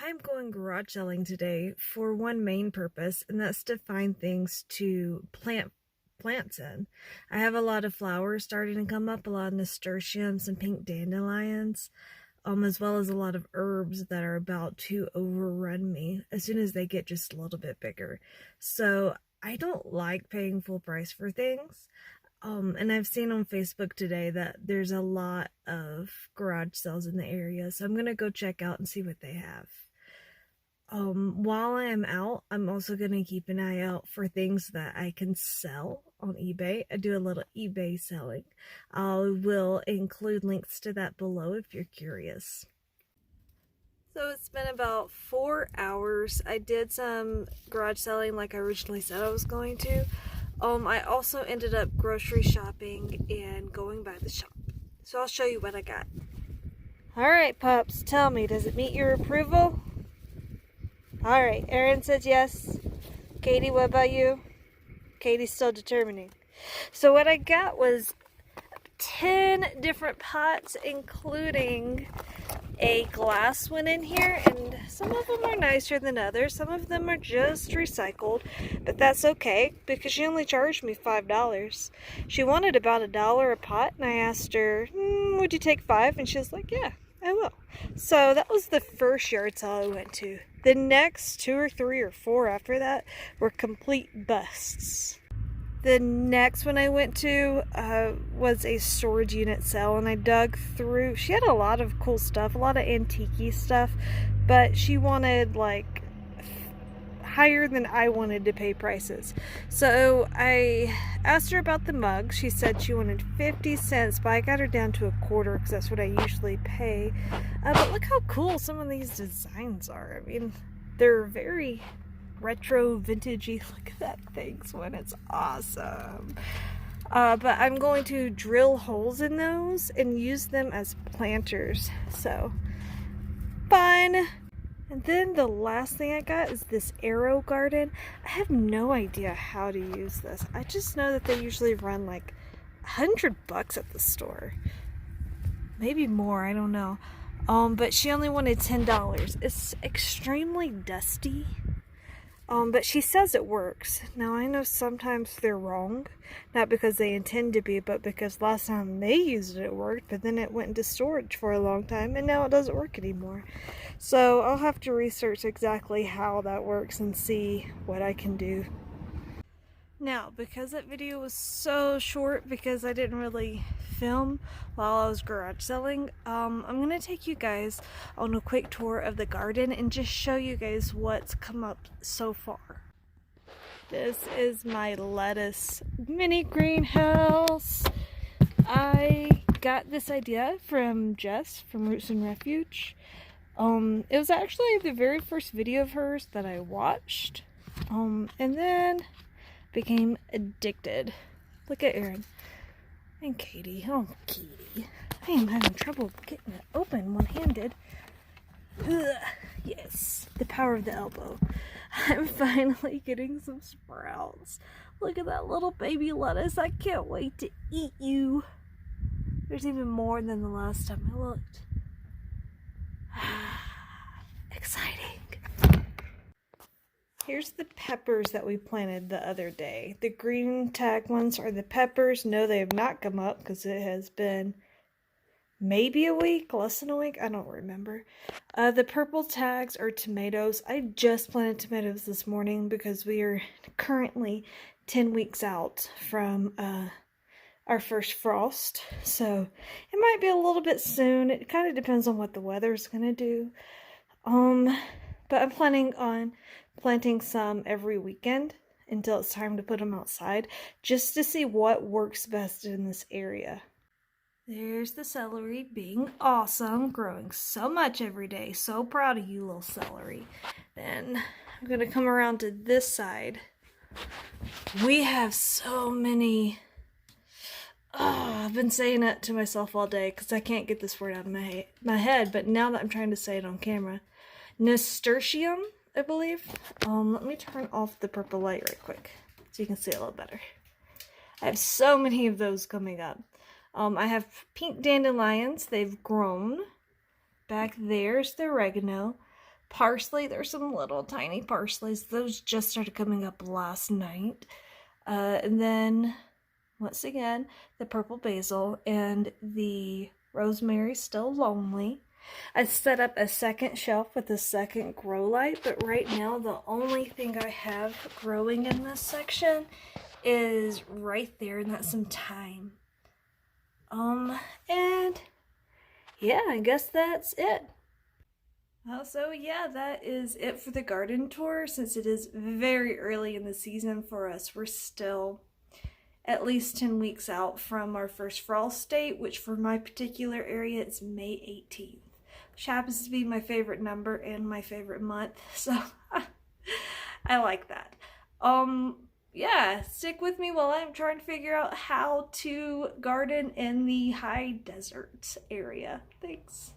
I'm going garage selling today for one main purpose, and that's to find things to plant plants in. I have a lot of flowers starting to come up, a lot of nasturtiums and pink dandelions, as well as a lot of herbs that are about to overrun me as soon as they get just a little bit bigger. So I don't like paying full price for things. And I've seen on Facebook today that there's a lot of garage sales in the area, so I'm gonna go check out and see what they have. While I am out, I'm also gonna keep an eye out for things that I can sell on eBay. I do a little eBay selling. I will include links to that below if you're curious. So it's been about 4 hours. I did some garage selling like I originally said I was going to. I also ended up grocery shopping and going by the shop. So I'll show you what I got. Alright, pups, tell me, does it meet your approval? Alright, Aaron says yes. Katie, what about you? Katie's still determining. So what I got was 10 different pots, including a glass one in here, and some of them are nicer than others. Some of them are just recycled, but that's okay because she only charged me $5. She wanted about $1 a pot, and I asked her, would you take 5? And she was like, yeah, I will. So that was the first yard sale I went to. The next 2 or 3 or 4 after that were complete busts. The next one I went to was a storage unit sale, and I dug through. She had a lot of cool stuff, a lot of antique stuff, but she wanted like higher than I wanted to pay prices. So I asked her about the mug. She said she wanted 50 cents, but I got her down to a quarter because that's what I usually pay. But look how cool some of these designs are. I mean, they're very retro vintagey. Look at that thing's one. It's awesome. But I'm going to drill holes in those and use them as planters. So fun. And then the last thing I got is this AeroGarden. I have no idea how to use this. I just know that they usually run like $100 at the store. Maybe more, I don't know. But she only wanted $10. It's extremely dusty. But she says it works. Now I know sometimes they're wrong, not because they intend to be, but because last time they used it, it worked, but then it went into storage for a long time, and now it doesn't work anymore. So I'll have to research exactly how that works and see what I can do. Now, because that video was so short because I didn't really film while I was garage selling, I'm going to take you guys on a quick tour of the garden and just show you guys what's come up so far. This is my lettuce mini greenhouse. I got this idea from Jess from Roots and Refuge. It was actually the very first video of hers that I watched, and then became addicted. Look at Aaron and Katie. Oh, Katie. I am having trouble getting it open one-handed. Yes, the power of the elbow. I'm finally getting some sprouts. Look at that little baby lettuce. I can't wait to eat you. There's even more than the last time I looked. Exciting. Here's the peppers that we planted the other day. The green tag ones are the peppers. No, they have not come up because it has been maybe a week, less than a week. I don't remember. The purple tags are tomatoes. I just planted tomatoes this morning because we are currently 10 weeks out from our first frost. So it might be a little bit soon. It kind of depends on what the weather's going to do. But I'm planning on planting some every weekend until it's time to put them outside, just to see what works best in this area. There's the celery being awesome, growing so much every day. So proud of you, little celery. Then I'm going to come around to this side. We have so many... I've been saying it to myself all day because I can't get this word out of my head, but now that I'm trying to say it on camera. Nasturtium, I believe. Let me turn off the purple light right quick so you can see a little better. I have so many of those coming up. I have pink dandelions. They've grown. Back there's the oregano. Parsley, there's some little tiny parsleys. Those just started coming up last night. And then, once again, the purple basil and the rosemary still lonely. I set up a second shelf with a second grow light, but right now the only thing I have growing in this section is right there, and that's some thyme. And yeah, I guess that's it. So yeah, that is it for the garden tour. Since it is very early in the season for us, we're still at least 10 weeks out from our first frost date, which for my particular area is May 18th, which happens to be my favorite number and my favorite month, so I like that. Yeah, stick with me while I'm trying to figure out how to garden in the high desert area. Thanks.